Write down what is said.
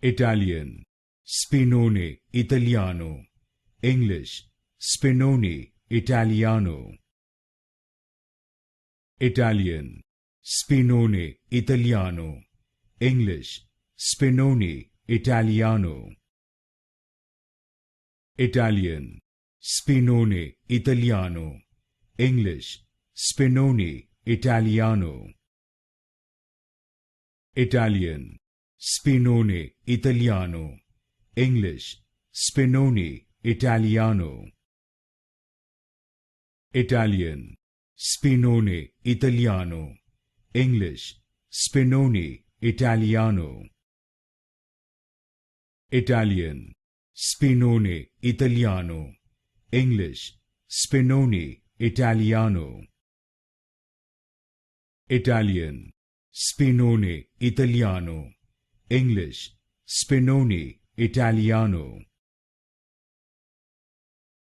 Italian, Spinone Italiano. English, Spinone Italiano. Italian, Spinone Italiano. English, Spinone Italiano. Italian, Spinone Italiano. English, Spinone Italiano. Italian, Spinone Italiano. English, Spinone Italiano. Italian, Spinone Italiano. English, Spinone Italiano. Italian, Spinone Italiano. English, Spinone Italiano. Italian, Spinone Italiano. English, Spinone Italiano.